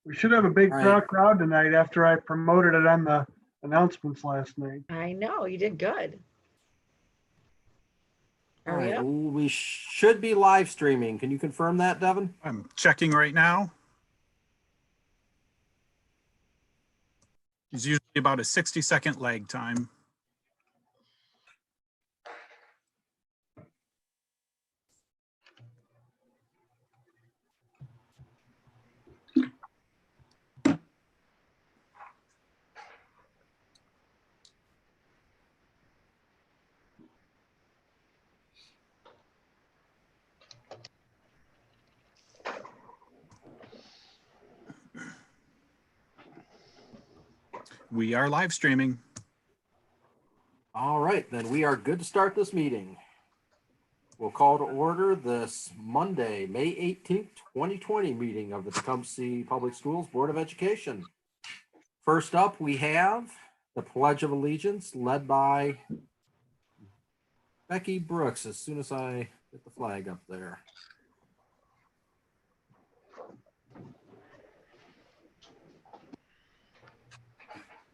We should have a big Right. crowd tonight after I promoted it on the announcements last night. I know, you did good. All Are we right, up? we should be live streaming. Can you confirm that, Devin? I'm checking right now. There's usually about a 60-second lag time. We are live streaming. All right, then we are good to start this meeting. We'll call to order this Monday, May 18th, 2020 meeting of the Tecumseh Public Schools Board of Education. First up, we have the Pledge of Allegiance led by Becky Brooks. As soon as I get the flag up there.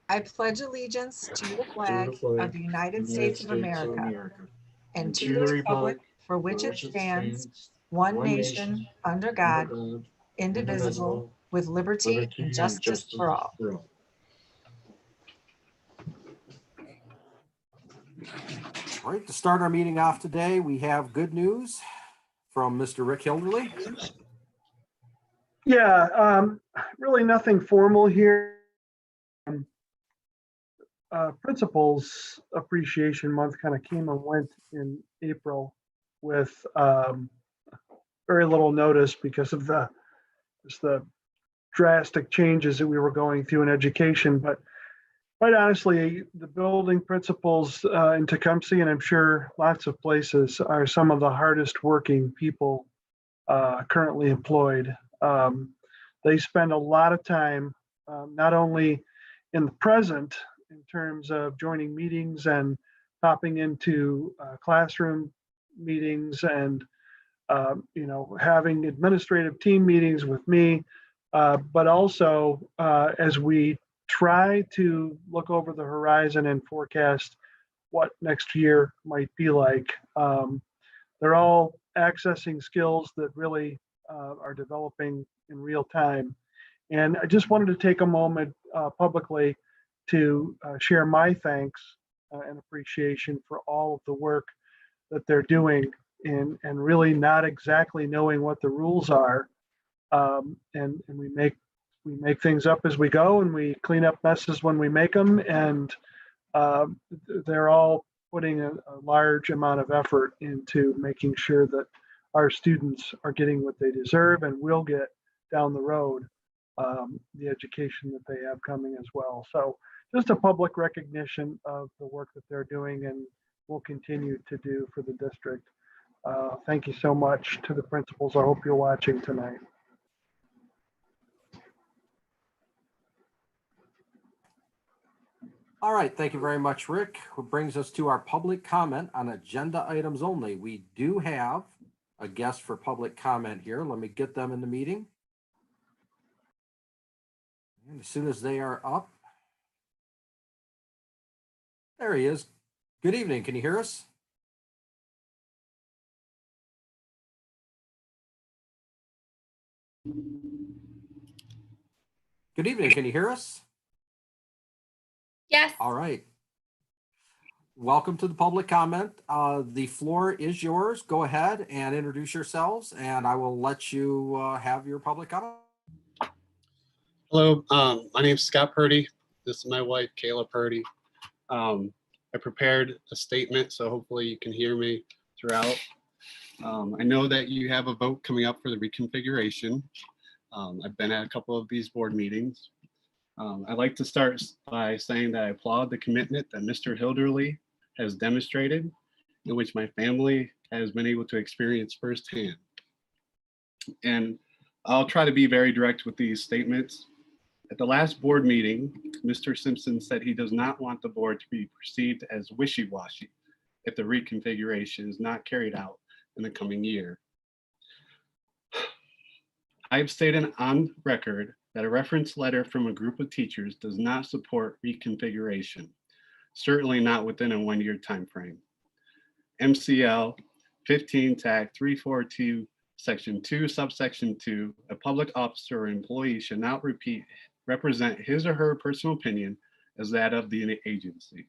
I pledge allegiance to the flag of the United States of America and to the republic for which it stands, one nation, under God, indivisible, with liberty and justice for all. All right, to start our meeting off today, we have good news from Mr. Rick Hilderly. Yeah, really nothing formal here. Principals Appreciation Month kind of came and went in April with very little notice because of the drastic changes that we were going through in education. But quite honestly, the building principals in Tecumseh, and I'm sure lots of places, are some of the hardest working people currently employed. They spend a lot of time, not only in the present, in terms of joining meetings and popping into classroom meetings and having administrative team meetings with me, but also as we try to look over the horizon and forecast what next year might be like. They're all accessing skills that really are developing in real time. And I just wanted to take a moment publicly to share my thanks and appreciation for all of the work that they're doing and really not exactly knowing what the rules are. And we make things up as we go, and we clean up messes when we make them. And they're all putting a large amount of effort into making sure that our students are getting what they deserve and will get down the road the education that they have coming as well. So just a public recognition of the work that they're doing and will continue to do for the district. Thank you so much to the principals. I hope you're watching tonight. All right, thank you very much, Rick. What brings us to our public comment on agenda items only. We do have a guest for public comment here. Let me get them in the meeting. And as soon as they are up, there he is. Good evening. Can you hear us? Good evening. Can you hear us? Yes. All right. Welcome to the public comment. The floor is yours. Go ahead and introduce yourselves, and I will let you have your public comment. Hello, my name is Scott Purdy. This is my wife, Kayla Purdy. I prepared a statement, so hopefully you can hear me throughout. I know that you have a vote coming up for the reconfiguration. I've been at a couple of these board meetings. I'd like to start by saying that I applaud the commitment that Mr. Hilderly has demonstrated, in which my family has been able to experience firsthand. And I'll try to be very direct with these statements. At the last board meeting, Mr. Simpson said he does not want the board to be perceived as wishy-washy if the reconfiguration is not carried out in the coming year. I have stated on record that a reference letter from a group of teachers does not support reconfiguration, certainly not within a 1-year time frame. MCL 15 Tag 342 Section 2 Subsection 2, a public officer or employee should not represent his or her personal opinion as that of the agency.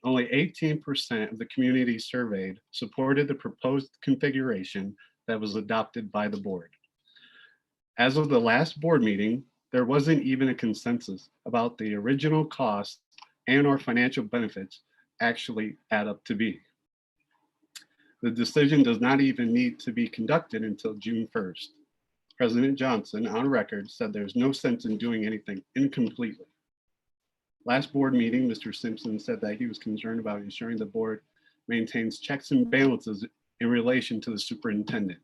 Only 18% of the community surveyed supported the proposed configuration that was adopted by the board. As of the last board meeting, there wasn't even a consensus about the original cost and or financial benefits actually add up to be. The decision does not even need to be conducted until June 1st. President Johnson, on record, said there's no sense in doing anything incompletely. Last board meeting, Mr. Simpson said that he was concerned about ensuring the board maintains checks and balances in relation to the superintendent.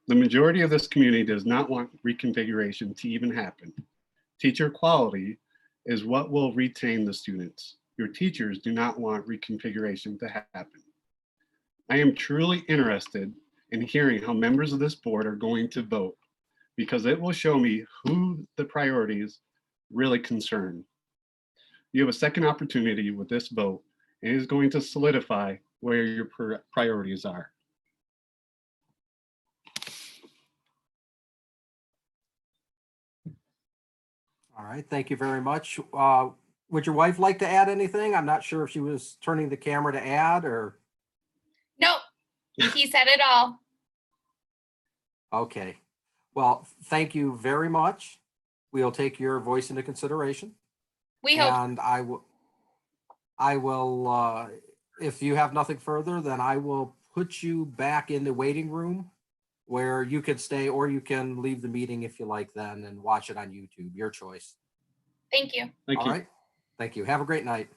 The majority of this community does not want reconfiguration to even happen. Teacher quality is what will retain the students. Your teachers do not want reconfiguration to happen. I am truly interested in hearing how members of this board are going to vote, because it will show me who the priorities really concern. You have a second opportunity with this vote, and it is going to solidify where your priorities are. All right, thank you very much. Would your wife like to add anything? I'm not sure if she was turning the camera to add or. Nope, he said it all. Okay, well, thank you very much. We'll take your voice into consideration. We hope. And I will, if you have nothing further, then I will put you back in the waiting room where you can stay, or you can leave the meeting if you like then and watch it on YouTube, your choice. Thank you. Thank All you. right, thank you. Have a great night.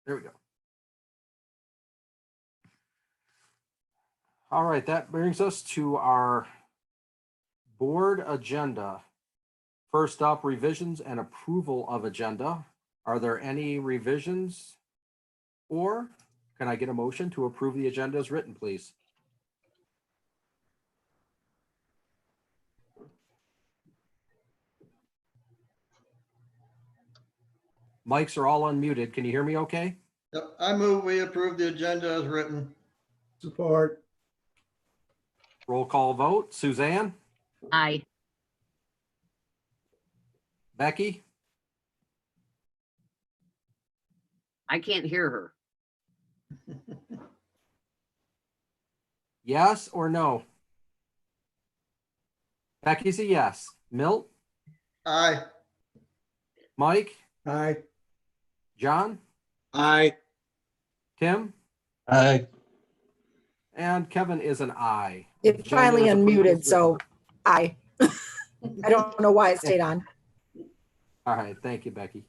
There we go. All right, that brings us to our board agenda. First up, revisions and approval of agenda. Are there any revisions? Or can I get a motion to approve the agenda as written, please? Mics are all unmuted. Can you hear me okay? Yep, I move we approve the agenda as written. Support. Roll call vote. Suzanne? Aye. Becky? I can't hear her. Yes or no? Becky's a yes. Milt? Aye. Mike? Aye. John? Aye. Tim? Aye. And Kevin is an aye. It finally Agenda is approved unmuted, as so written. I don't know why it stayed on. All right, thank you, Becky.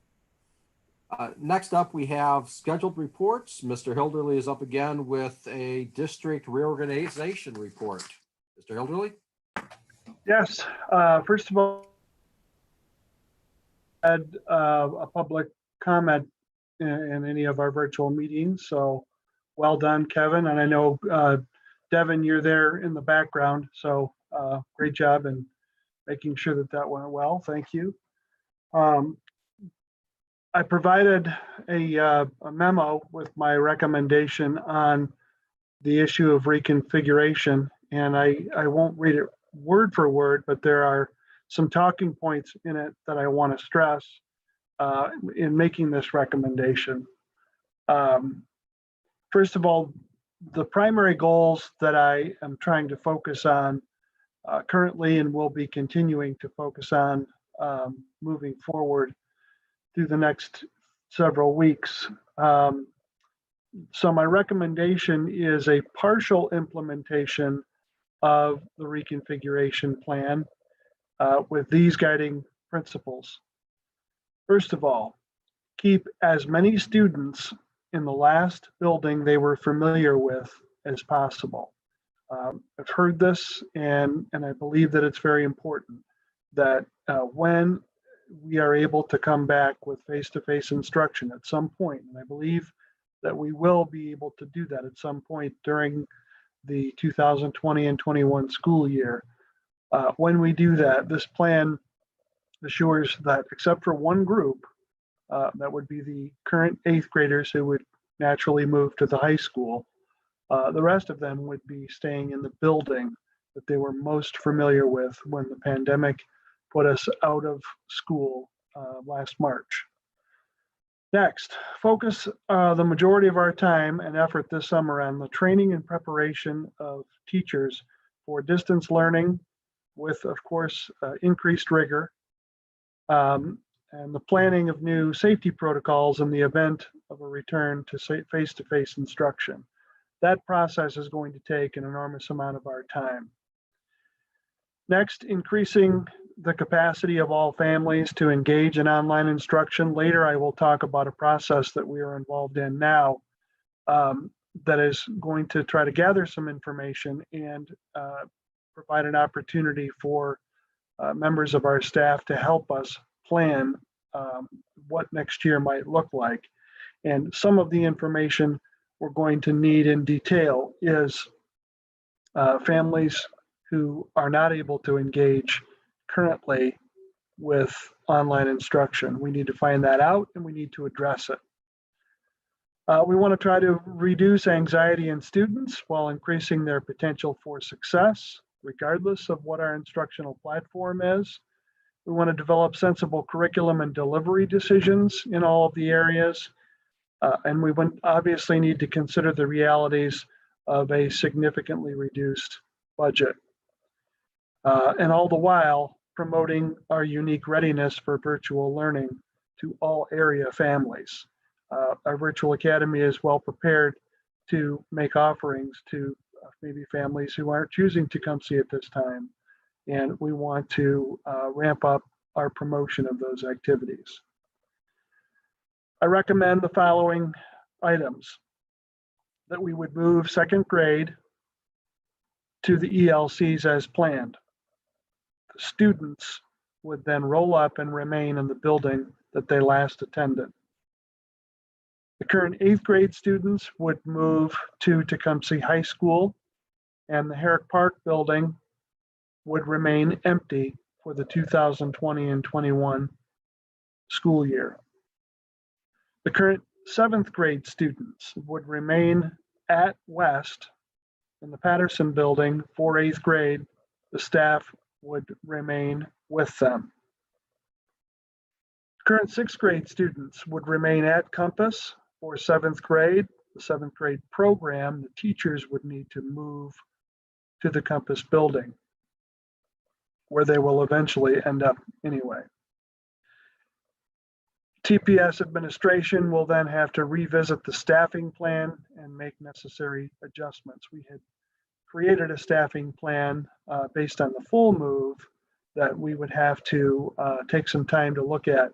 Next up, we have scheduled reports. Mr. Hilderly is up again with a district reorganization report. Mr. Hilderly? Yes, first of all, had a public comment in any of our virtual meetings, so well done, Kevin. And I know, Devin, you're there in the background, so great job in making sure that that went well. Thank you. I provided a memo with my recommendation on the issue of reconfiguration, and I won't read it word for word, but there are some talking points in it that I want to stress in making this recommendation. First of all, the primary goals that I am trying to focus on currently and will be continuing to focus on moving forward through the next several weeks. So my recommendation is a partial implementation of the reconfiguration plan with these guiding principles. First of all, keep as many students in the last building they were familiar with as possible. I've heard this, and I believe that it's very important that when we are able to come back with face-to-face instruction at some point, and I believe that we will be able to do that at some point during the 2020 and 21 school year. When we do that, this plan assures that except for one group, that would be the current 8th graders who would naturally move to the high school, the rest of them would be staying in the building that they were most familiar with when the pandemic put us out of school last March. Next, focus the majority of our time and effort this summer on the training and preparation of teachers for distance learning with, of course, increased rigor, and the planning of new safety protocols in the event of a return to face-to-face instruction. That process is going to take an enormous amount of our time. Next, increasing the capacity of all families to engage in online instruction. Later, I will talk about a process that we are involved in now that is going to try to gather some information and provide an opportunity for members of our staff to help us plan what next year might look like. And some of the information we're going to need in detail is families who are not able to engage currently with online instruction. We need to find that out and we need to address it. We want to try to reduce anxiety in students while increasing their potential for success, regardless of what our instructional platform is. We want to develop sensible curriculum and delivery decisions in all of the areas. And we obviously need to consider the realities of a significantly reduced budget. And all the while promoting our unique readiness for virtual learning to all area families. Our virtual academy is well prepared to make offerings to maybe families who aren't choosing Tecumseh at this time. And we want to ramp up our promotion of those activities. I recommend the following items: that we would move 2nd grade to the ELCs as planned. The students would then roll up and remain in the building that they last attended. The current 8th grade students would move to Tecumseh High School, and the Herrick Park building would remain empty for the 2020 and 21 school year. The current 7th grade students would remain at West in the Patterson building for 8th grade. The staff would remain with them. Current 6th grade students would remain at Compass for 7th grade. The 7th grade program, the teachers would need to move to the Compass building, where they will eventually end up anyway. TPS administration will then have to revisit the staffing plan and make necessary adjustments. We had created a staffing plan based on the full move that we would have to take some time to look at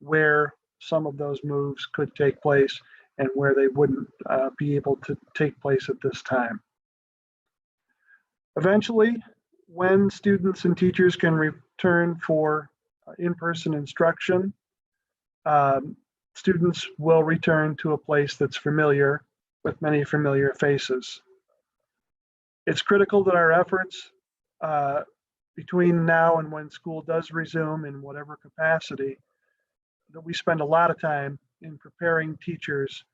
where some of those moves could take place and where they wouldn't be able to take place at this time. Eventually, when students and teachers can return for in-person instruction, students will return to a place that's familiar with many familiar faces. It's critical that our efforts between now and when school does resume in whatever capacity, that we spend a lot of time in preparing teachers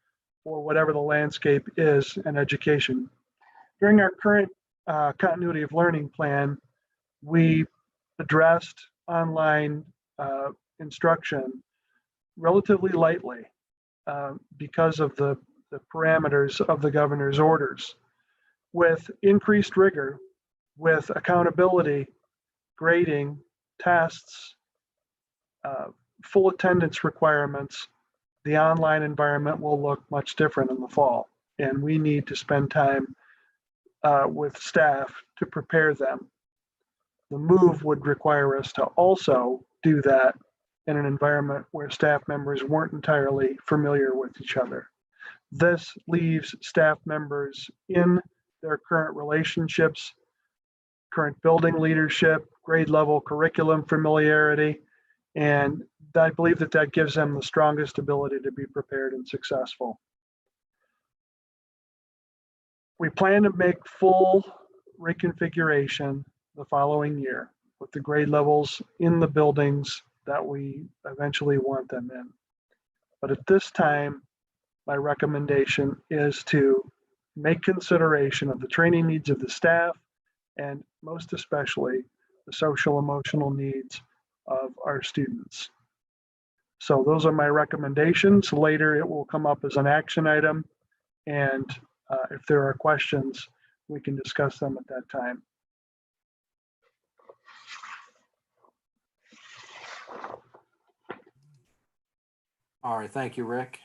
for whatever the landscape is in education. During our current continuity of learning plan, we addressed online instruction relatively lightly because of the parameters of the governor's orders. With increased rigor, with accountability, grading, tests, full attendance requirements, the online environment will look much different in the fall. And we need to spend time with staff to prepare them. The move would require us to also do that in an environment where staff members weren't entirely familiar with each other. This leaves staff members in their current relationships, current building leadership, grade level curriculum familiarity, and I believe that that gives them the strongest ability to be prepared and successful. We plan to make full reconfiguration the following year with the grade levels in the buildings that we eventually want them in. But at this time, my recommendation is to make consideration of the training needs of the staff and most especially the social emotional needs of our students. So those are my recommendations. Later, it will come up as an action item. And if there are questions, we can discuss them at that time. All right, thank you, Rick.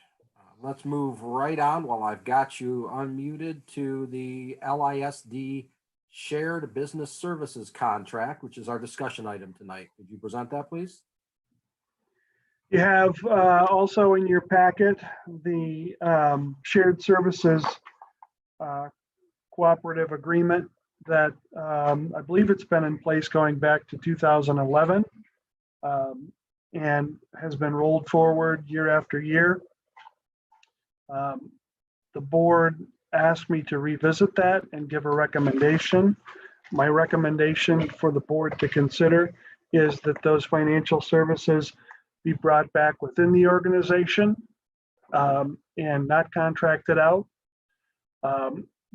Let's move right on while I've got you unmuted to the LISD Shared Business Services Contract, which is our discussion item tonight. Could you present that, please? You have also in your packet the shared services cooperative agreement that I believe it's been in place going back to 2011 and has been rolled forward year after year. The board asked me to revisit that and give a recommendation. My recommendation for the board to consider is that those financial services be brought back within the organization and not contracted out.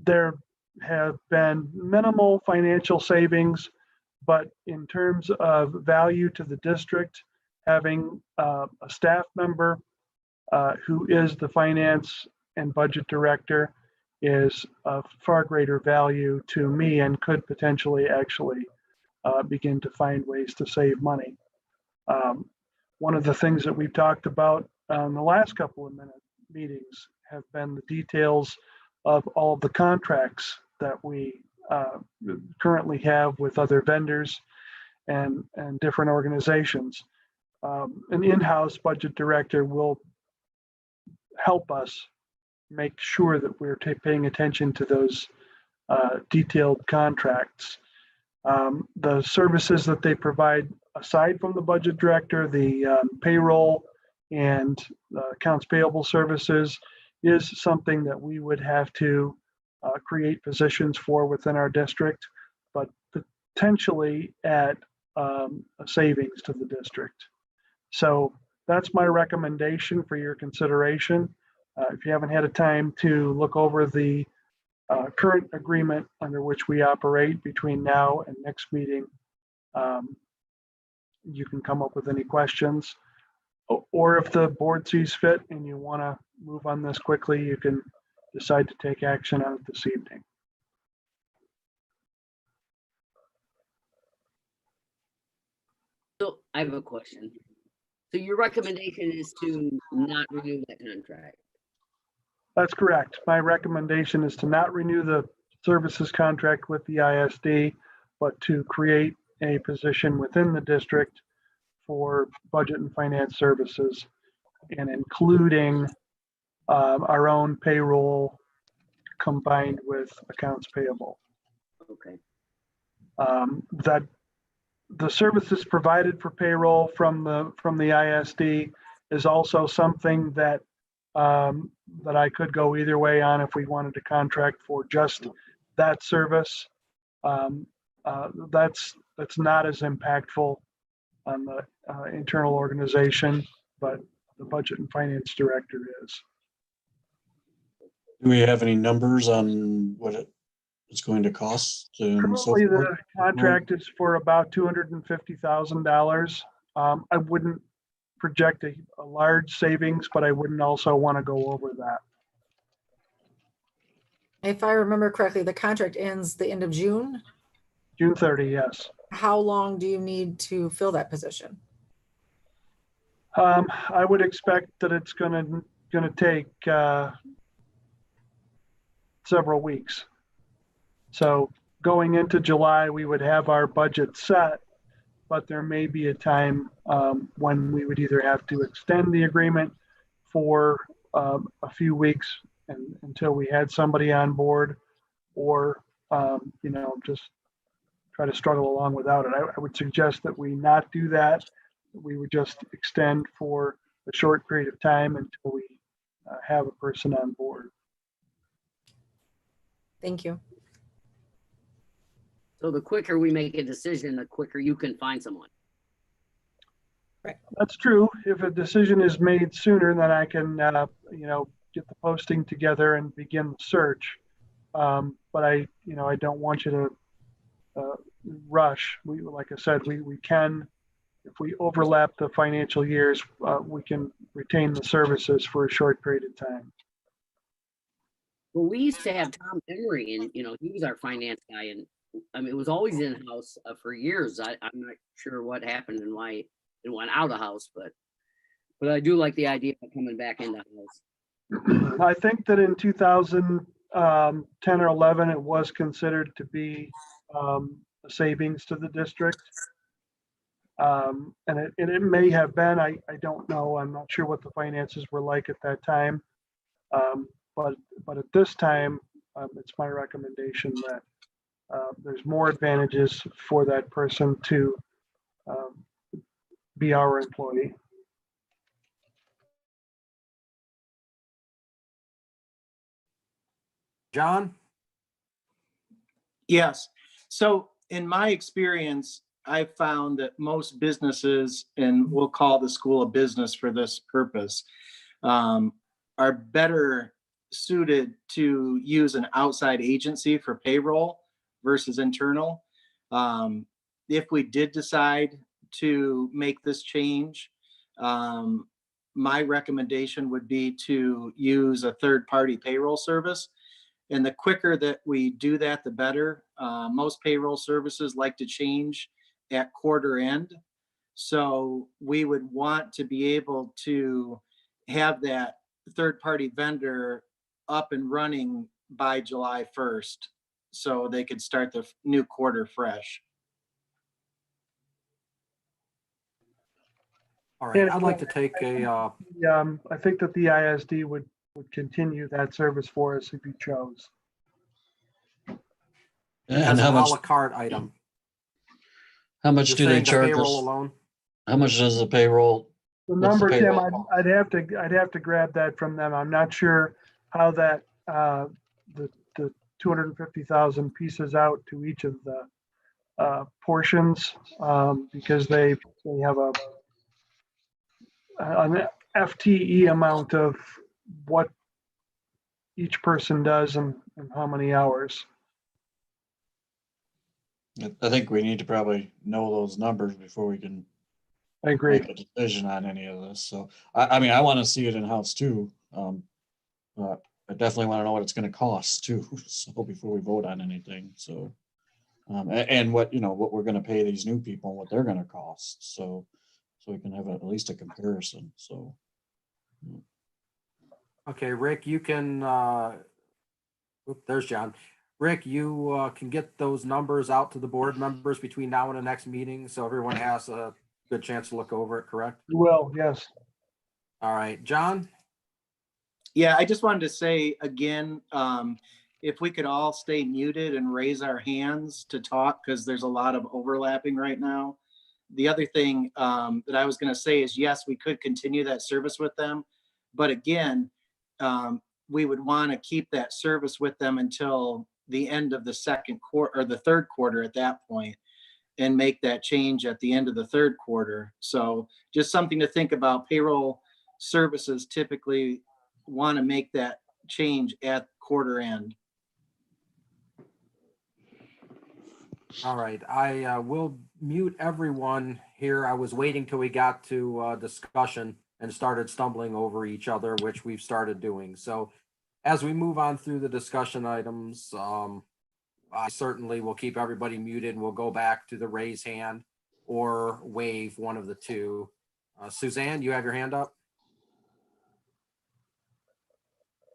There have been minimal financial savings, but in terms of value to the district, having a staff member who is the finance and budget director is of far greater value to me and could potentially actually begin to find ways to save money. One of the things that we've talked about in the last couple of meetings have been the details of all of the contracts that we currently have with other vendors and different organizations. An in-house budget director will help us make sure that we're paying attention to those detailed contracts. The services that they provide aside from the budget director, the payroll and accounts payable services is something that we would have to create positions for within our district, but potentially at a savings to the district. So that's my recommendation for your consideration. If you haven't had a time to look over the current agreement under which we operate between now and next meeting, you can come up with any questions. Or if the board sees fit and you want to move on this quickly, you can decide to take action on it this evening. So I have a question. So your recommendation is to not renew that contract? That's correct. My recommendation is to not renew the services contract with the ISD, but to create a position within the district for budget and finance services, and including our own payroll combined with accounts payable. Okay. That the services provided for payroll from the ISD is also something that that I could go either way on if we wanted to contract for just that service. That's not as impactful on the internal organization, but the budget and finance director is. Do we have any numbers on what it's going to cost? And so Currently, forth? the contract is for about $250,000. I wouldn't project a large savings, but I wouldn't also want to go over that. If I remember correctly, the contract ends the end of June. June 30, yes. How long do you need to fill that position? I would expect that it's going to take several weeks. So going into July, we would have our budget set, but there may be a time when we would either have to extend the agreement for a few weeks until we had somebody on board, or, just try to struggle along without it. I would suggest that we not do that. We would just extend for a short period of time until we have a person on board. Thank you. So the quicker we make a decision, the quicker you can find someone. That's true. If a decision is made sooner, then I can, get the posting together and begin the search. But I don't want you to rush. Like I said, we can, if we overlap the financial years, we can retain the services for a short period of time. Well, we used to have Tom Emery, and he was our finance guy, and I mean it was always in house for years. I'm not sure what happened and why it went out of house, but I do like the idea of coming back into house. I think that in 2010 or 11, it was considered to be a savings to the district. And it may have been, I don't know. I'm not sure what the finances were like at that time. But at this time, it's my recommendation that there's more advantages for that person to be our employee. John? Yes. So in my experience, I've found that most businesses, and we'll call the School of Business for this purpose, are better suited to use an outside agency for payroll versus internal. If we did decide to make this change, my recommendation would be to use a third-party payroll service. And the quicker that we do that, the better. Most payroll services like to change at quarter end. So we would want to be able to have that third-party vendor up and running by July 1st, so they could start the new quarter fresh. All right, I'd like to take a, I think that the ISD would continue that service for us if you chose. as And an how à much, la carte item. how much You're do they saying the charge payroll us? alone? How much does the payroll? The What's the number, Tim, payroll? I'd have to grab that from them. I'm not sure how that, the 250,000 pieces out to each of the portions, because they have an FTE amount of what each person does and how many hours. I think we need to probably know those numbers before we can I agree. make a decision on any of this. So, I mean, I want to see it in-house too. I definitely want to know what it's going to cost too, so before we vote on anything. So, and what we're going to pay these new people, and what they're going to cost. So we can have at least a comparison. So. Okay, Rick, you can, there's John. Rick, you can get those numbers out to the board members between now and the next meeting, so everyone has a good chance to look over it, correct? Well, yes. All right, John? Yeah, I just wanted to say again, if we could all stay muted and raise our hands to talk, because there's a lot of overlapping right now. The other thing that I was going to say is, yes, we could continue that service with them. But again, we would want to keep that service with them until the end of the second quarter or the third quarter at that point, and make that change at the end of the third quarter. So just something to think about. Payroll services typically want to make that change at quarter end. All right, I will mute everyone here. I was waiting till we got to discussion and started stumbling over each other, which we've started doing. So as we move on through the discussion items, I certainly will keep everybody muted, and we'll go back to the raise hand or wave, one of the two. Suzanne, you have your hand up?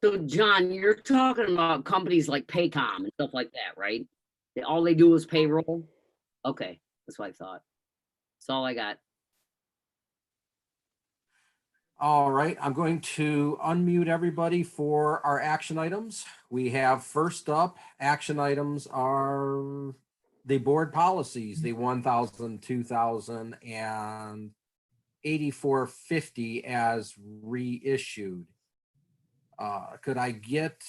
So John, you're talking about companies like Paycom and stuff like that, right? All they do is payroll? Okay, that's what I thought. That's all I got. All right, I'm going to unmute everybody for our action items. We have first up, action items are the board policies, the 1,000, 2,000, and 8450 as reissued. Could I get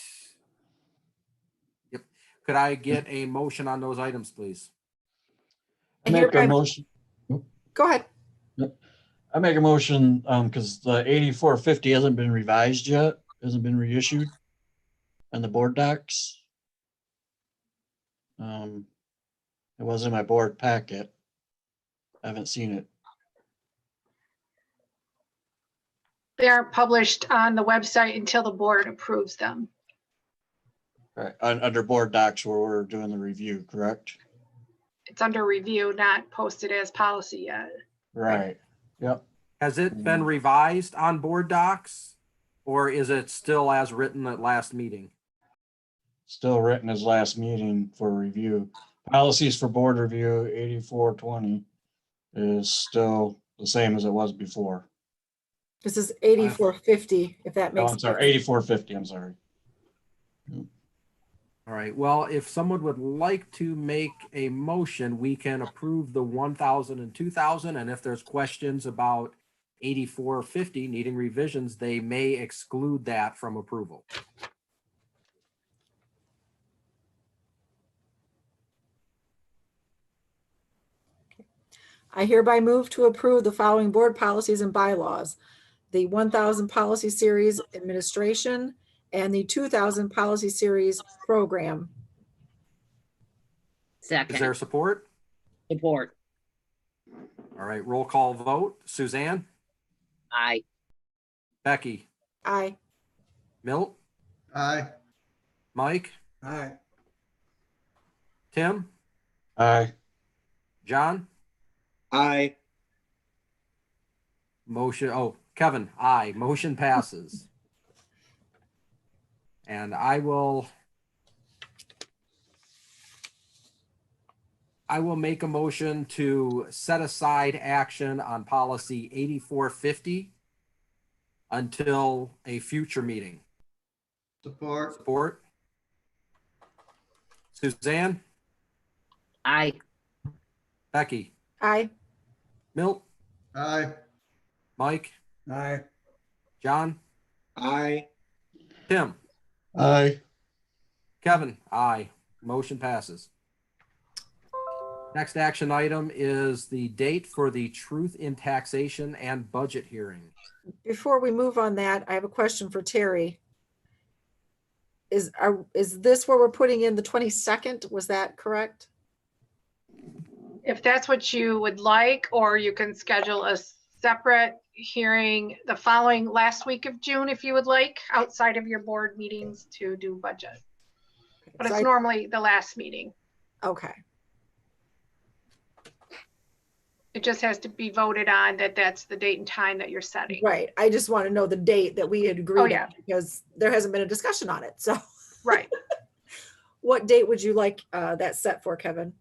a motion on those items, please? I make a Hereby- motion. Go ahead. I make a motion, because the 8450 hasn't been revised yet, hasn't been reissued on the board docs. It was in my board packet. I haven't seen it. They aren't published on the website until the board approves them. Right, under board docs where we're doing the review, correct? It's under review, not posted as policy yet. Right, yep. Has it been revised on board docs, or is it still as written at last meeting? Still written as last meeting for review. Policies for board review 8420 is still the same as it was before. This is 8450, if that No, makes. I'm sorry, 8450, I'm sorry. All right, well, if someone would like to make a motion, we can approve the 1,000 and 2,000, and if there's questions about 8450 needing revisions, they may exclude that from approval. I hereby move to approve the following board policies and bylaws. The 1,000 policy series administration and the 2,000 policy series program. Is there Second, support? support. All right, roll call vote. Suzanne? Aye. Becky? Aye. Milt? Aye. Mike? Aye. Tim? Aye. John? Aye. Kevin, aye. Motion passes. And I will make a motion to set aside action on policy 8450 until a future meeting. Support. Support? Suzanne? Aye. Becky? Aye. Milt? Aye. Mike? Aye. John? Aye. Tim? Aye. Kevin? Aye. Motion passes. Next action item is the date for the Truth in Taxation and Budget hearing. Before we move on that, I have a question for Terry. Is this where we're putting in the 22nd? Was that correct? If that's what you would like, or you can schedule a separate hearing the following last week of June if you would like, outside of your board meetings to do budget. But it's normally the last meeting. Okay. It just has to be voted on that that's the date and time that you're setting. Right. I just want to know the date that we had agreed yeah. on because there hasn't been a discussion on it. So Right. what date would you like that set for, Kevin?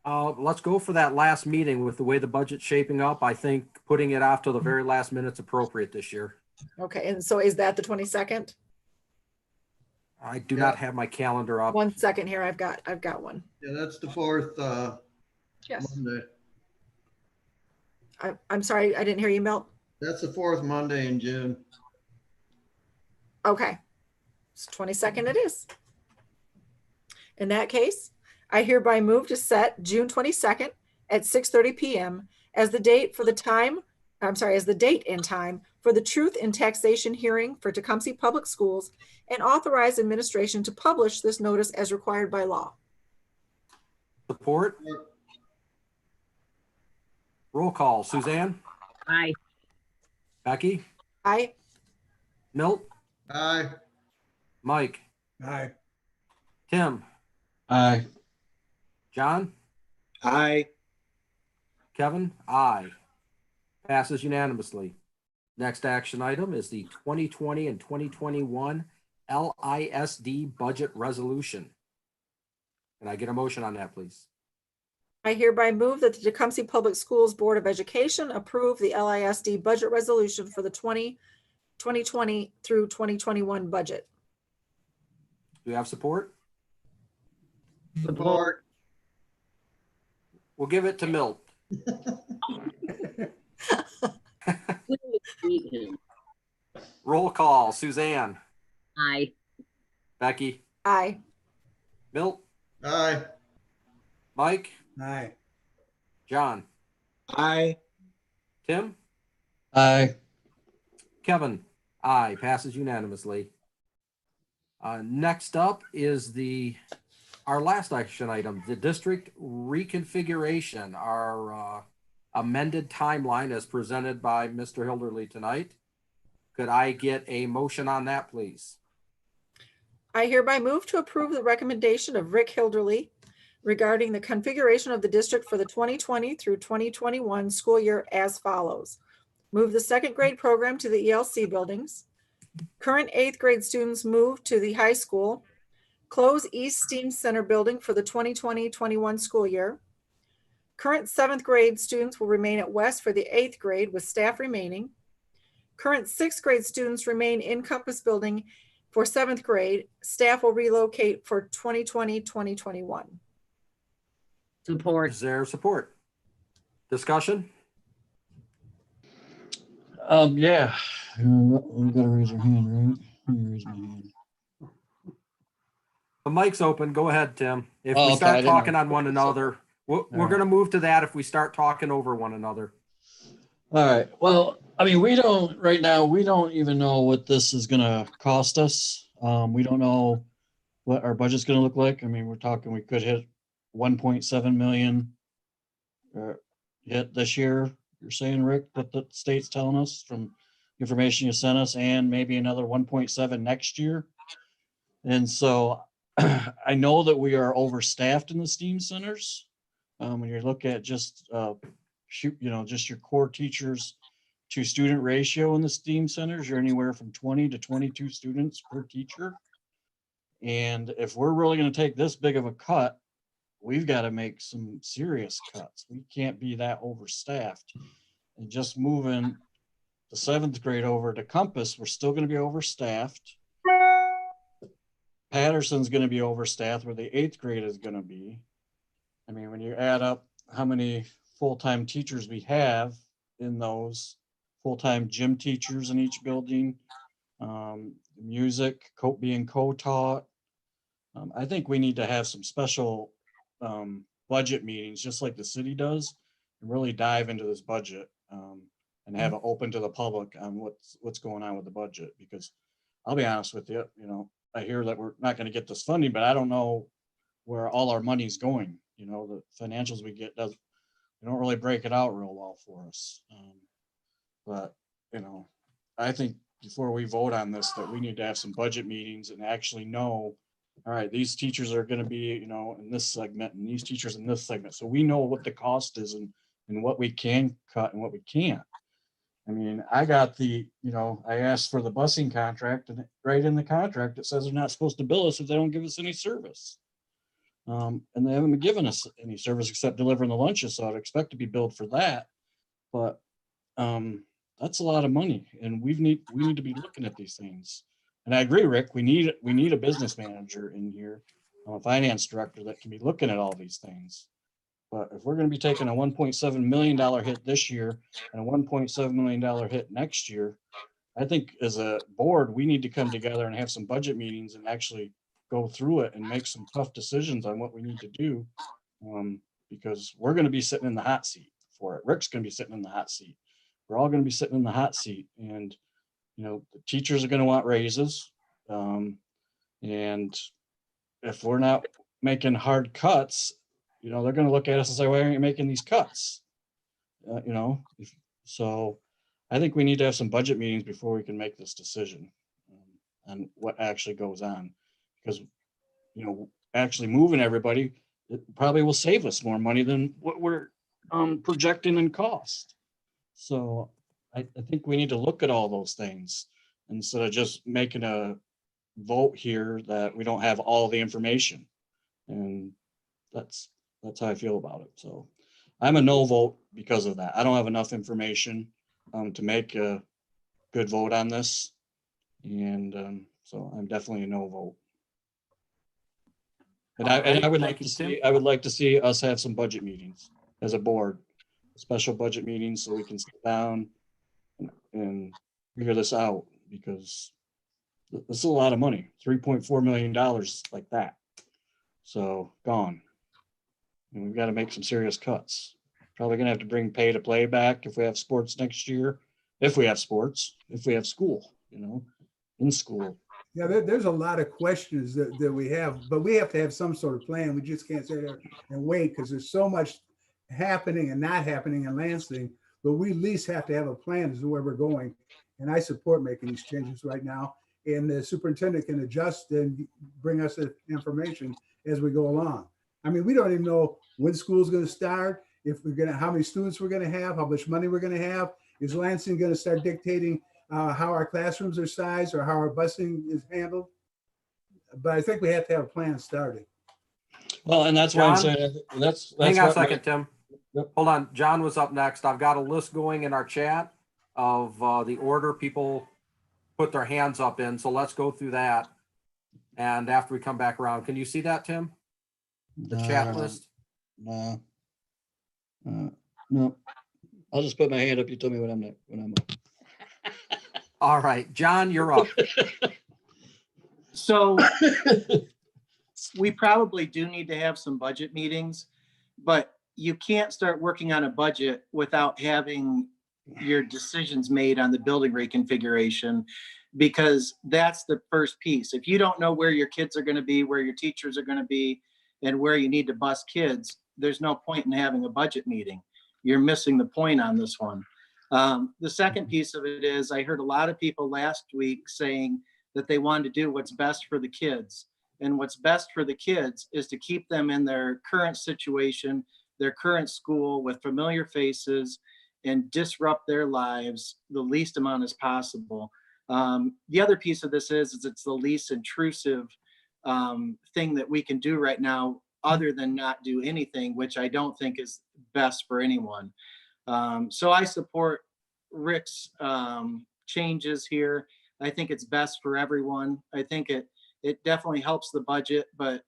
Let's go for that last meeting. With the way the budget's shaping up, I think putting it off till the very last minute's appropriate this year. Okay. And so is that the 22nd? I do not have my calendar up. 1 second here. I've got one. Yeah, that's the fourth Yes. Monday. I'm sorry. I didn't hear you, Milt. That's the fourth Monday in June. Okay. It's 22nd it is. In that case, I hereby move to set June 22nd at 6:30 p.m. as the date and time for the Truth in Taxation hearing for Tecumseh Public Schools and authorize administration to publish this notice as required by law. Support? Roll call. Suzanne? Aye. Becky? Aye. Milt? Aye. Mike? Aye. Tim? Aye. John? Aye. Kevin? Aye. Passes unanimously. Next action item is the 2020 and 2021 LISD budget resolution. Can I get a motion on that, please? I hereby move that the Tecumseh Public Schools Board of Education approve the LISD budget resolution for the 2020 through 2021 budget. Do you have support? Support. We'll give it to Milt. Roll call. Suzanne, Aye. Becky, Aye. Milt, Aye. Mike, Aye. John, Aye. Tim, Aye. Kevin. Aye. Passes unanimously. Next up is our last action item, the district reconfiguration, our amended timeline as presented by Mr. Hilderly tonight. Could I get a motion on that, please? I hereby move to approve the recommendation of Rick Hilderly regarding the configuration of the district for the 2020 through 2021 school year as follows. Move the second grade program to the ELC buildings. Current 8th grade students move to the high school. Close East STEAM Center building for the 2020-21 school year. Current 7th grade students will remain at West for the 8th grade with staff remaining. Current 6th grade students remain in Compass building for 7th grade. Staff will relocate for 2020-2021. Support. Is there support? Discussion? Yeah. We gotta raise our hand, right? Let me raise my hand. The mic's open. Go ahead, Tim. If Oh, we okay, I start didn't talking know. on one another, we're right. going to move to that if we start talking over one another. All right. Well, I mean, right now, we don't even know what this is gonna cost us. We don't know what our budget's gonna look like. I mean, we're talking, we could hit 1.7 million hit this year. You're saying, Rick, that the state's telling us from information you sent us, and maybe another 1.7 next year. And so I know that we are overstaffed in the STEAM centers. When you look at just just your core teachers to student ratio in the STEAM centers, you're anywhere from 20 to 22 students per teacher. And if we're really going to take this big of a cut, we've got to make some serious cuts. We can't be that overstaffed. And just moving the 7th grade over to Compass, we're still going to be overstaffed. Patterson's going to be overstaffed where the 8th grade is going to be. I mean, when you add up how many full-time teachers we have in those, full-time gym teachers in each building, music being co-taught. I think we need to have some special budget meetings, just like the city does, and really dive into this budget and have it open to the public on what's going on with the budget. Because I'll be honest with you, I hear that we're not going to get this funding, but I don't know where all our money's going. The financials we get they don't really break it out real well for us. But I think before we vote on this, that we need to have some budget meetings and actually know, all right, these teachers are going to be, in this segment, and these teachers in this segment. So we know what the cost is and what we can cut and what we can't. I mean, I got I asked for the busing contract, and right in the contract, it says they're not supposed to bill us if they don't give us any service. And they haven't been giving us any service except delivering the lunches. So I'd expect to be billed for that. But that's a lot of money, and we need to be looking at these things. And I agree, Rick, we need a business manager in here, a finance director that can be looking at all these things. But if we're going to be taking a $1.7 million hit this year and a $1.7 million hit next year, I think as a board, we need to come together and have some budget meetings and actually go through it and make some tough decisions on what we need to do. Because we're going to be sitting in the hot seat for it. Rick's going to be sitting in the hot seat. We're all going to be sitting in the hot seat, and the teachers are going to want raises. And if we're not making hard cuts, they're going to look at us and say, why aren't you making these cuts? So I think we need to have some budget meetings before we can make this decision on what actually goes on, because, actually moving everybody, it probably will save us more money than what we're projecting in cost. So I think we need to look at all those things instead of just making a vote here that we don't have all the information. And that's that's how I feel about it. So I'm a no vote because of that. I don't have enough information to make a good vote on this. And so I'm definitely a no vote. And I would like to see, I would like to see us have some budget meetings as a board, special budget meetings so we can sit down and figure this out, because this is a lot of money, $3.4 million like that. So gone. And we've got to make some serious cuts. Probably gonna have to bring pay to play back if we have sports next year. If we have sports, if we have school, in school. Yeah, there's a lot of questions that we have, but we have to have some sort of plan. We just can't sit there and wait because there's so much happening and not happening in Lansing, but we at least have to have a plan as to where we're going. And I support making these changes right now. And the superintendent can adjust and bring us the information as we go along. I mean, we don't even know when school's going to start, if we're going to, how many students we're going to have, how much money we're going to have. Is Lansing going to start dictating how our classrooms are sized or how our busing is handled? But I think we have to have a plan starting. Well, and that's why I'm John? saying that's Hang on a what my- second, Tim. Yep. Hold on. John was up next. I've got a list going in our chat of the order people put their hands up in. So let's go through that. And after we come back around, can you see that, Tim? The chat list? No. No. I'll just put my hand up. You tell me when I'm up. All right, John, you're up. So we probably do need to have some budget meetings, but you can't start working on a budget without having your decisions made on the building reconfiguration, because that's the first piece. If you don't know where your kids are going to be, where your teachers are going to be, and where you need to bus kids, there's no point in having a budget meeting. You're missing the point on this one. The second piece of it is, I heard a lot of people last week saying that they wanted to do what's best for the kids. And what's best for the kids is to keep them in their current situation, their current school with familiar faces, and disrupt their lives the least amount as possible. The other piece of this is it's the least intrusive thing that we can do right now, other than not do anything, which I don't think is best for anyone. So I support Rick's changes here. I think it's best for everyone. I think it definitely helps the budget, but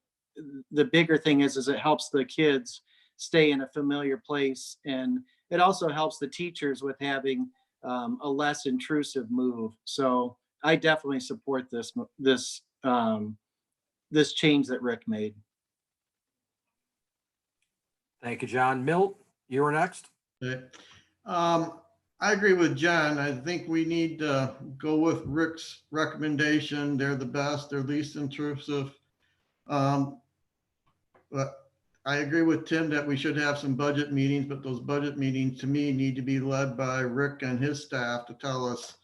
the bigger thing is it helps the kids stay in a familiar place, and it also helps the teachers with having a less intrusive move. So I definitely support this change that Rick made. Thank you, John. Milt, you were next. Okay. I agree with John. I think we need to go with Rick's recommendation. They're the best, they're least intrusive. But I agree with Tim that we should have some budget meetings, but those budget meetings to me need to be led by Rick and his staff to tell us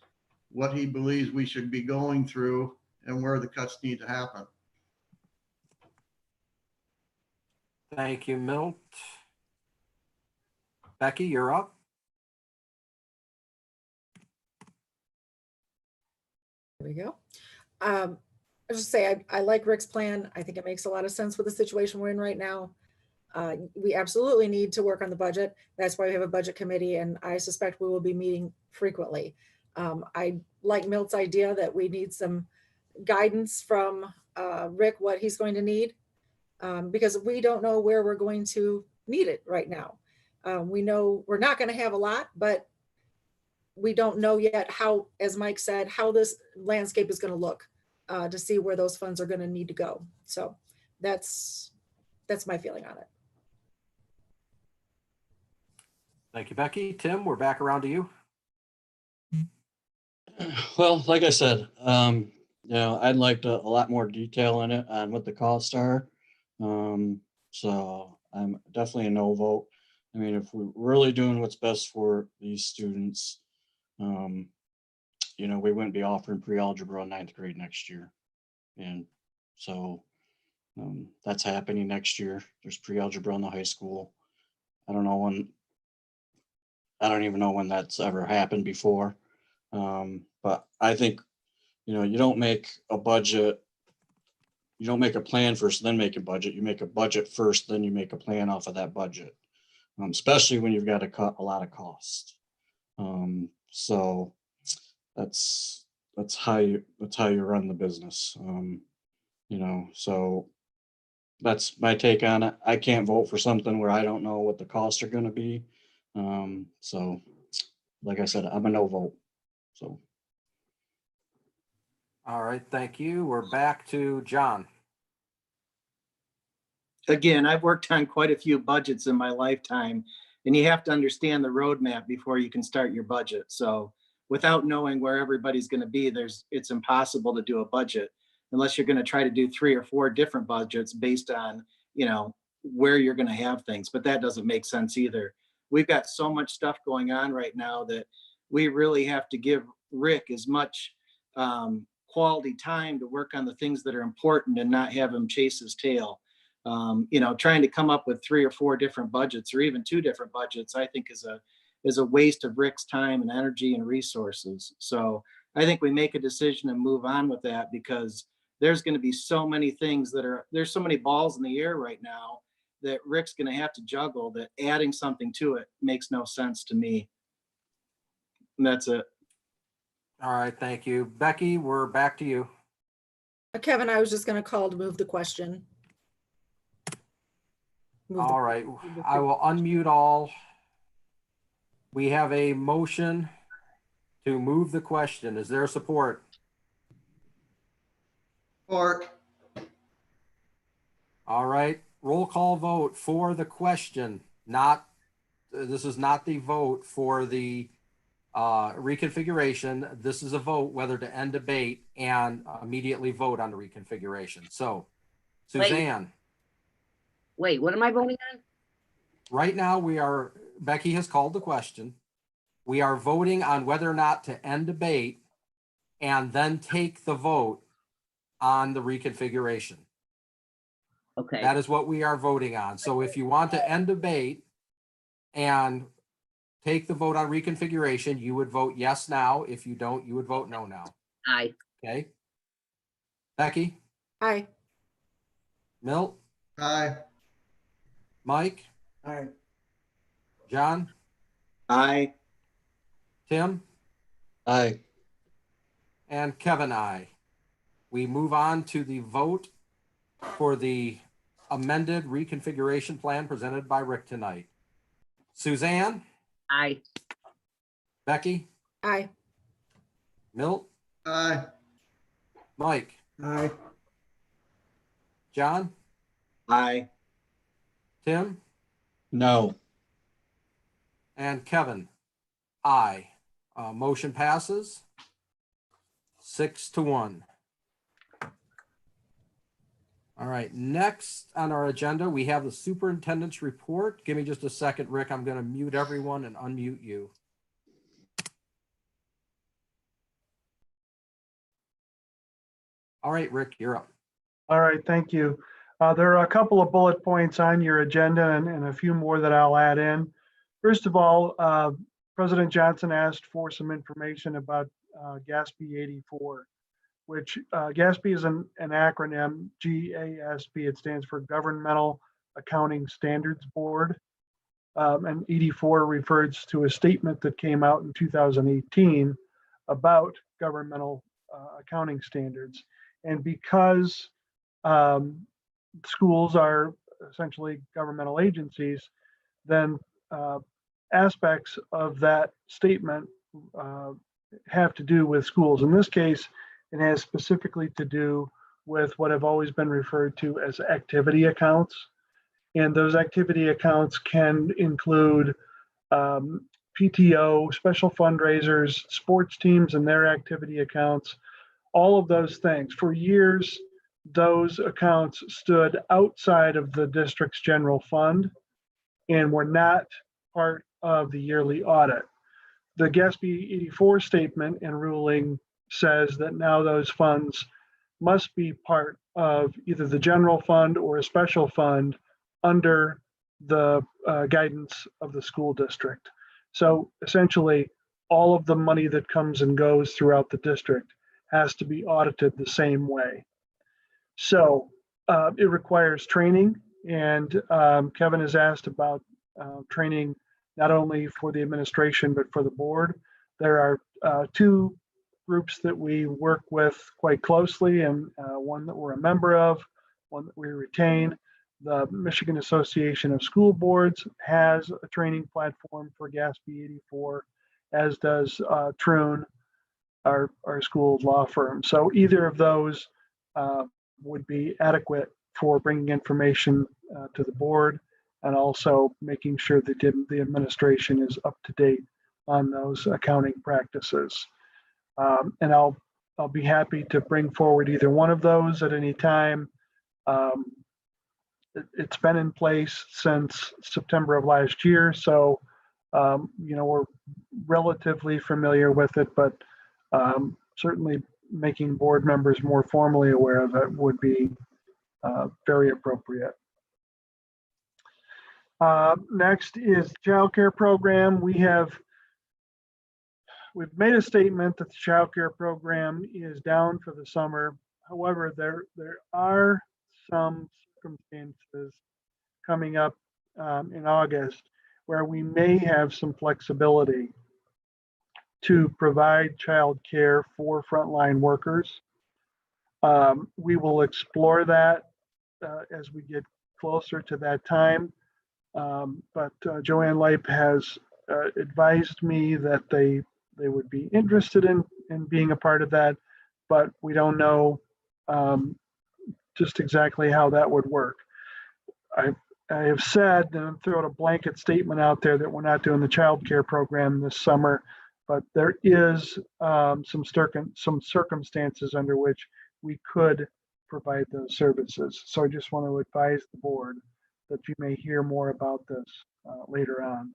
what he believes we should be going through and where the cuts need to happen. Thank you, Milt. Becky, you're up. There we go. I just say I like Rick's plan. I think it makes a lot of sense with the situation we're in right now. We absolutely need to work on the budget. That's why we have a budget committee, and I suspect we will be meeting frequently. I like Milt's idea that we need some guidance from Rick, what he's going to need, because we don't know where we're going to need it right now. We know we're not going to have a lot, but we don't know yet how, as Mike said, how this landscape is going to look to see where those funds are going to need to go. So that's my feeling on it. Thank you, Becky. Tim, we're back around to you. Well, like I said, I'd like a lot more detail in it on what the costs are. So I'm definitely a no vote. I mean, if we're really doing what's best for these students, we wouldn't be offering pre-algebra in 9th grade next year. And so that's happening next year. There's pre-algebra in the high school. I don't even know when that's ever happened before. But I think, you don't make a budget you don't make a plan first, then make a budget. You make a budget first, then you make a plan off of that budget. Especially when you've got to cut a lot of cost. So that's how you run the business. So that's my take on it. I can't vote for something where I don't know what the costs are going to be. So like I said, I'm a no vote. So. All right, thank you. We're back to John. Again, I've worked on quite a few budgets in my lifetime, and you have to understand the roadmap before you can start your budget. So without knowing where everybody's going to be, it's impossible to do a budget unless you're going to try to do 3 or 4 different budgets based on, where you're going to have things. But that doesn't make sense either. We've got so much stuff going on right now that we really have to give Rick as much quality time to work on the things that are important and not have him chase his tail. Trying to come up with 3 or 4 different budgets or even 2 different budgets, I think is a waste of Rick's time and energy and resources. So I think we make a decision and move on with that, because there's going to be so many things there's so many balls in the air right now that Rick's going to have to juggle, that adding something to it makes no sense to me. And that's it. All right, thank you. Becky, we're back to you. Kevin, I was just going to call to move the question. All right, I will unmute all. We have a motion to move the question. Is there support? Support. All right, roll call vote for the question. This is not the vote for the reconfiguration. This is a vote whether to end debate and immediately vote on the reconfiguration. So, Suzanne. Wait, what am I voting on? Right now Becky has called the question. We are voting on whether or not to end debate and then take the vote on the reconfiguration. Okay. That is what we are voting on. So if you want to end debate and take the vote on reconfiguration, you would vote yes now. If you don't, you would vote no now. Aye. Okay. Becky? Aye. Milt? Aye. Mike? Aye. John? Aye. Tim? Aye. And Kevin, aye. We move on to the vote for the amended reconfiguration plan presented by Rick tonight. Suzanne? Aye. Becky? Aye. Milt? Aye. Mike? Aye. John? Aye. Tim? No. And Kevin? Aye. Motion passes 6-1. All right, next on our agenda, we have the superintendent's report. Give me just a second, Rick. I'm going to mute everyone and unmute you. All right, Rick, you're up. All right, thank you. There are a couple of bullet points on your agenda and a few more that I'll add in. First of all, President Johnson asked for some information about GASB 84, which GASB is an acronym, GASB. It stands for Governmental Accounting Standards Board. And 84 refers to a statement that came out in 2018 about governmental accounting standards. And because schools are essentially governmental agencies, then aspects of that statement have to do with schools. In this case, it has specifically to do with what have always been referred to as activity accounts. And those activity accounts can include PTO, special fundraisers, sports teams and their activity accounts, all of those things. For years, those accounts stood outside of the district's general fund and were not part of the yearly audit. The GASB 84 statement and ruling says that now those funds must be part of either the general fund or a special fund under the guidance of the school district. So essentially, all of the money that comes and goes throughout the district has to be audited the same way. So it requires training, and Kevin has asked about training not only for the administration, but for the board. There are two groups that we work with quite closely, and one that we're a member of, one that we retain. The Michigan Association of School Boards has a training platform for GASB 84, as does Troon, our school law firm. So either of those would be adequate for bringing information to the board, and also making sure that the administration is up to date on those accounting practices. And I'll be happy to bring forward either one of those at any time. It's been in place since September of last year, so we're relatively familiar with it, but certainly making board members more formally aware of it would be very appropriate. Next is child care program. We've made a statement that the child care program is down for the summer. However, there are some circumstances coming up in August where we may have some flexibility to provide child care for frontline workers. We will explore that as we get closer to that time. But Joanne Leip has advised me that they would be interested in being a part of that, but we don't know just exactly how that would work. I have said, and I'm throwing a blanket statement out there, that we're not doing the child care program this summer, but there is some circumstances under which we could provide those services. So I just want to advise the board that you may hear more about this later on.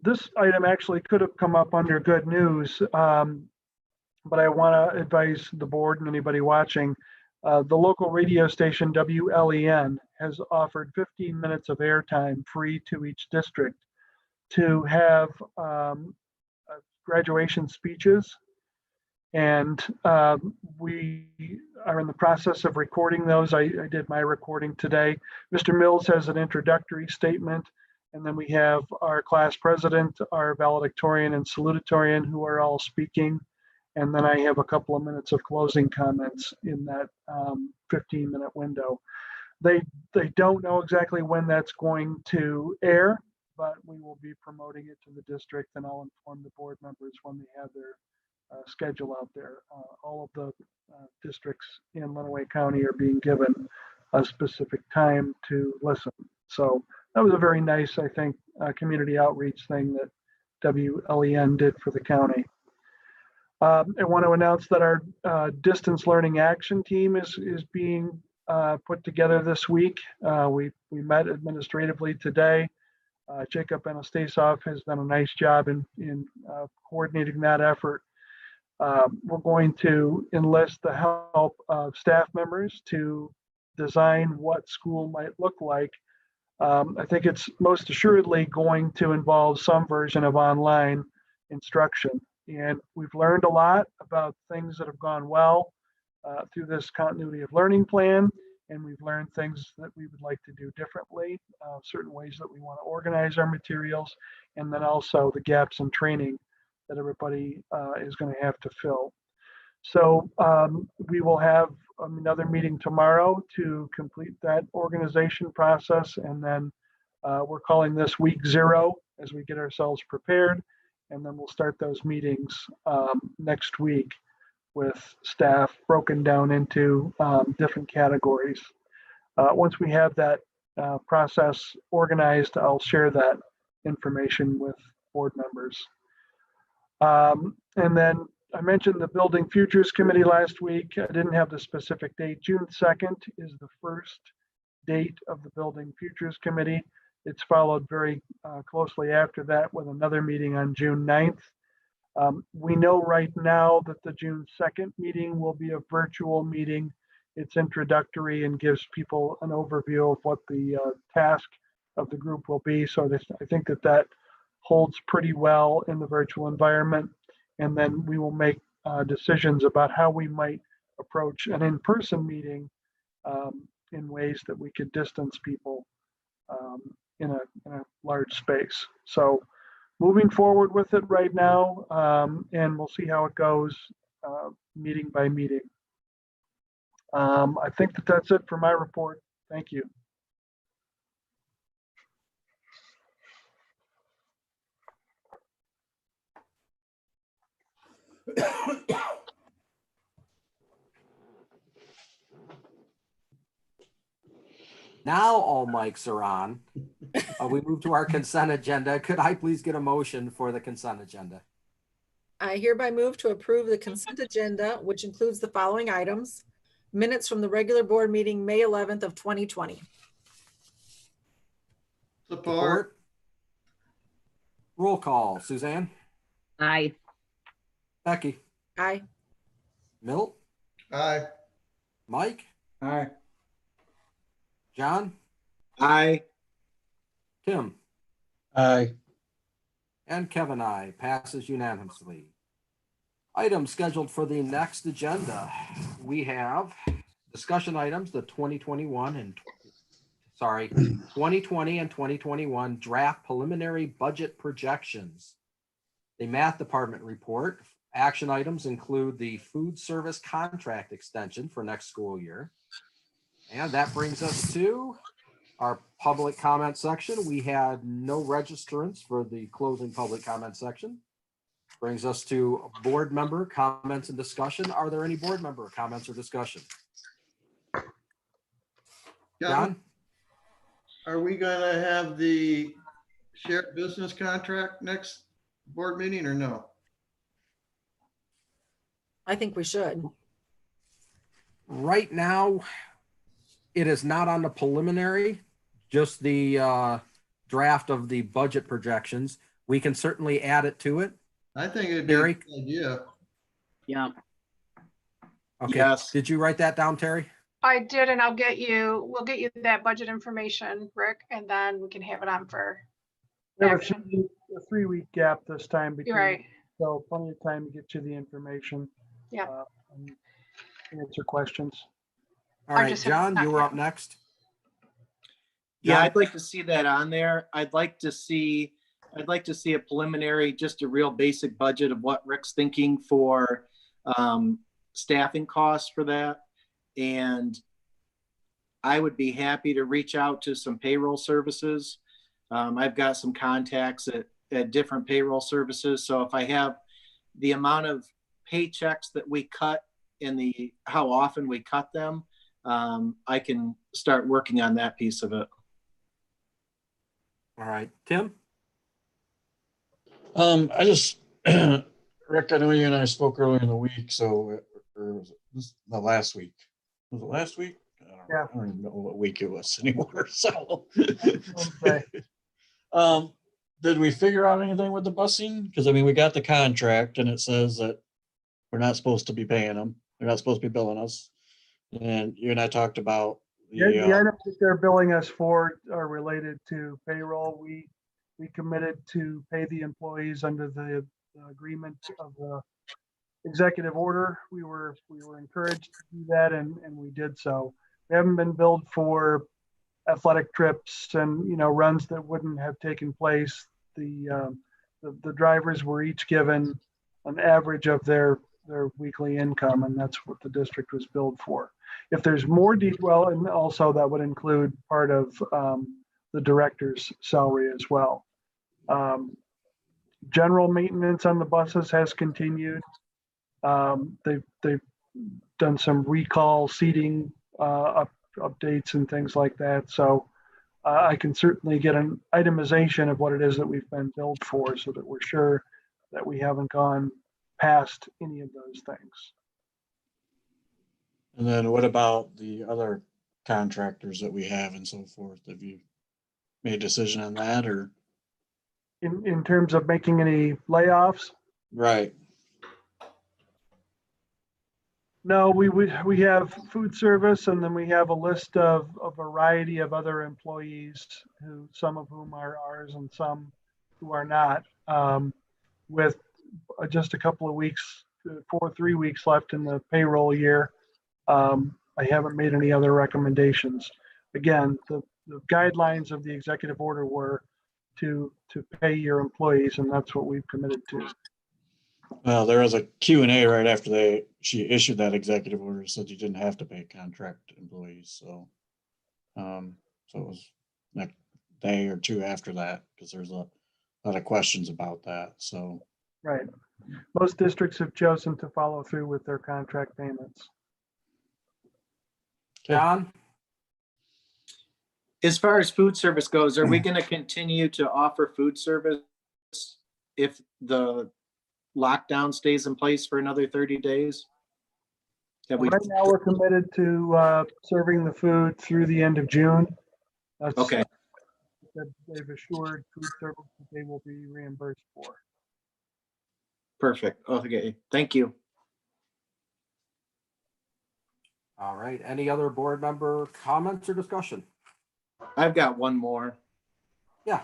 This item actually could have come up under good news, but I want to advise the board and anybody watching. The local radio station WLEN has offered 15 minutes of airtime free to each district to have graduation speeches. And we are in the process of recording those. I did my recording today. Mr. Mills has an introductory statement, and then we have our class president, our valedictorian and salutatorian, who are all speaking. And then I have a couple of minutes of closing comments in that 15-minute window. They don't know exactly when that's going to air, but we will be promoting it to the district, and I'll inform the board members when they have their schedule out there. All of the districts in Lenawee County are being given a specific time to listen. So that was a very nice, I think, community outreach thing that WLEN did for the county. I want to announce that our distance learning action team is being put together this week. We met administratively today. Jacob Anastasov has done a nice job in coordinating that effort. We're going to enlist the help of staff members to design what school might look like. I think it's most assuredly going to involve some version of online instruction. And we've learned a lot about things that have gone well through this continuity of learning plan. And we've learned things that we would like to do differently, certain ways that we want to organize our materials, and then also the gaps in training that everybody is going to have to fill. So we will have another meeting tomorrow to complete that organization process. And then we're calling this week 0 as we get ourselves prepared. And then we'll start those meetings next week with staff broken down into different categories. Once we have that process organized, I'll share that information with board members. And then I mentioned the Building Futures Committee last week. I didn't have the specific date. June 2nd is the first date of the Building Futures Committee. It's followed very closely after that with another meeting on June 9th. We know right now that the June 2nd meeting will be a virtual meeting. It's introductory and gives people an overview of what the task of the group will be. So I think that holds pretty well in the virtual environment. And then we will make decisions about how we might approach an in-person meeting in ways that we could distance people in a large space. So moving forward with it right now, and we'll see how it goes meeting by meeting. I think that's it for my report. Thank you. Now all mics are on. We move to our consent agenda. Could I please get a motion for the consent agenda? I hereby move to approve the consent agenda, which includes the following items. Minutes from the regular board meeting, May 11th of 2020. Support. Roll call. Suzanne? Aye. Becky? Aye. Milt? Aye. Mike? Aye. John? Aye. Tim? Aye. And Kevin, I passes unanimously. Items scheduled for the next agenda. We have discussion items, the 2020 and 2021 draft preliminary budget projections. The math department report. Action items include the food service contract extension for next school year. And that brings us to our public comment section. We had no registrants for the closing public comment section. Brings us to board member comments and discussion. Are there any board member comments or discussion? John? Are we gonna have the shared business contract next board meeting or no? I think we should. Right now, it is not on the preliminary, just the draft of the budget projections. We can certainly add it to it. I think it'd be a Terry? good idea. Yeah. Okay, Yes. did you write that down, Terry? I did, and we'll get you that budget information, Rick, and then we can have it on for. We have action. a 3-week gap this time You're between, right. so plenty of time to get you the information. Yeah. And answer questions. All I right, just have John, not you were yet. up next. Yeah, John? I'd like to see that on there. I'd like to see a preliminary, just a real basic budget of what Rick's thinking for staffing costs for that. And I would be happy to reach out to some payroll services. I've got some contacts at different payroll services. So if I have the amount of paychecks that we cut and how often we cut them, I can start working on that piece of it. All right, Tim? I just, Rick, I know you and I spoke earlier in the week, so, or was it the last week? Was it last week? Yeah. I don't even know what week it was anymore, so. Okay. Did we figure out anything with the busing? Because I mean, we got the contract and it says that we're not supposed to be paying them. They're not supposed to be billing us. And you and I talked about The items that they're billing us for are related to payroll. We committed to pay the employees under the agreement of the executive order. We were encouraged to do that, and we did so. We haven't been billed for athletic trips and runs that wouldn't have taken place. The drivers were each given an average of their weekly income, and that's what the district was billed for. If there's more detail, and also that would include part of the director's salary as well. General maintenance on the buses has continued. They've done some recall seating updates and things like that. So I can certainly get an itemization of what it is that we've been billed for, so that we're sure that we haven't gone past any of those things. And then what about the other contractors that we have and so forth? Have you made a decision on that, or? In terms of making any layoffs? Right. No, we have food service, and then we have a list of a variety of other employees, some of whom are ours and some who are not, with just a couple of weeks, 3 weeks left in the payroll year. I haven't made any other recommendations. Again, the guidelines of the executive order were to pay your employees, and that's what we've committed to. Well, there was a Q&A right after she issued that executive order, said you didn't have to pay contract employees, so. So it was next day or two after that, because there's a lot of questions about that, so. Right. Most districts have chosen to follow through with their contract payments. John? As far as food service goes, are we going to continue to offer food service if the lockdown stays in place for another 30 days? Have we? Right now, we're committed to serving the food through the end of June. That's Okay, that they've assured food service that they will be reimbursed for. perfect. Okay, thank you. All right. Any other board member comments or discussion? I've got one more. Yeah.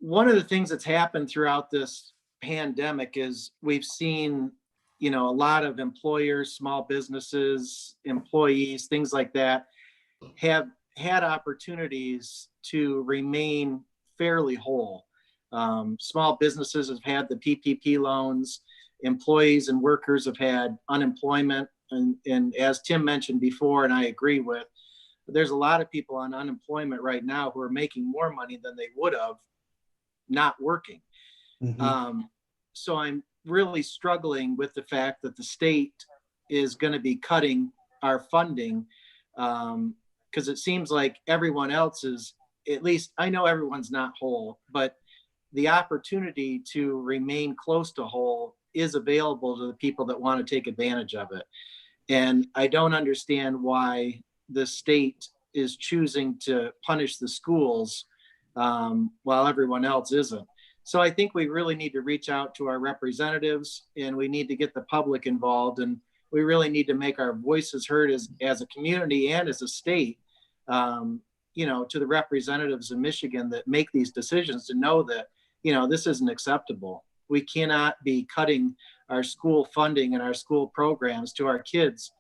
One of the things that's happened throughout this pandemic is we've seen, a lot of employers, small businesses, employees, things like that have had opportunities to remain fairly whole. Small businesses have had the PPP loans, employees and workers have had unemployment. And as Tim mentioned before, and I agree with, there's a lot of people on unemployment right now who are making more money than they would have not working. So I'm really struggling with the fact that the state is going to be cutting our funding, because it seems like everyone else is, at least I know everyone's not whole, but the opportunity to remain close to whole is available to the people that want to take advantage of it. And I don't understand why the state is choosing to punish the schools while everyone else isn't. So I think we really need to reach out to our representatives, and we need to get the public involved, and we really need to make our voices heard as a community and as a state, to the representatives in Michigan that make these decisions, to know that, this isn't acceptable. We cannot be cutting our school funding and our school programs to our kids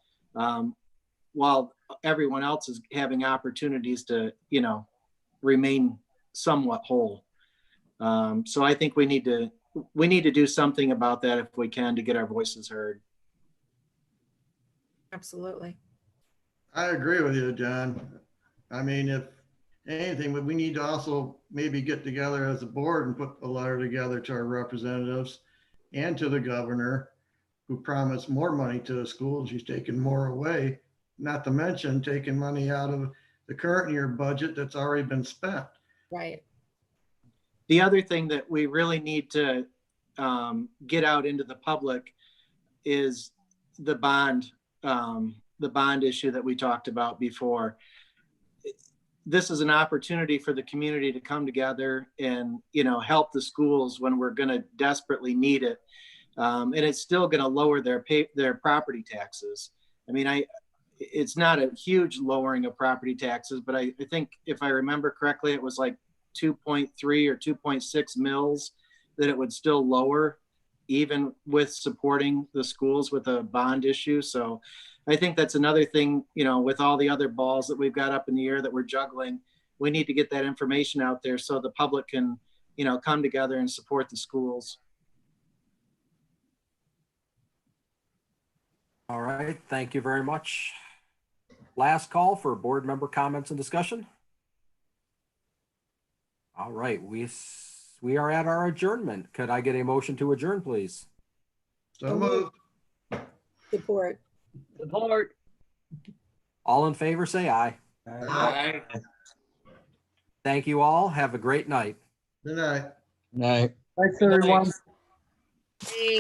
while everyone else is having opportunities to, remain somewhat whole. So I think we need to do something about that if we can, to get our voices heard. Absolutely. I agree with you, John. I mean, if anything, we need to also maybe get together as a board and put a letter together to our representatives and to the governor, who promised more money to the schools. He's taken more away, not to mention taking money out of the current year budget that's already been spent. Right. The other thing that we really need to get out into the public is the bond issue that we talked about before. This is an opportunity for the community to come together and, help the schools when we're going to desperately need it. And it's still going to lower their property taxes. I mean, it's not a huge lowering of property taxes, but I think if I remember correctly, it was like 2.3 or 2.6 mils that it would still lower, even with supporting the schools with a bond issue. So I think that's another thing, with all the other balls that we've got up in the air that we're juggling, we need to get that information out there so the public can, come together and support the schools. All right. Thank you very much. Last call for board member comments and discussion. All right. We are at our adjournment. Could I get a motion to adjourn, please? So moved. Support. Support. All in favor, say aye. Aye. Thank you all. Have a great night. Good night. Night. Thanks, everyone.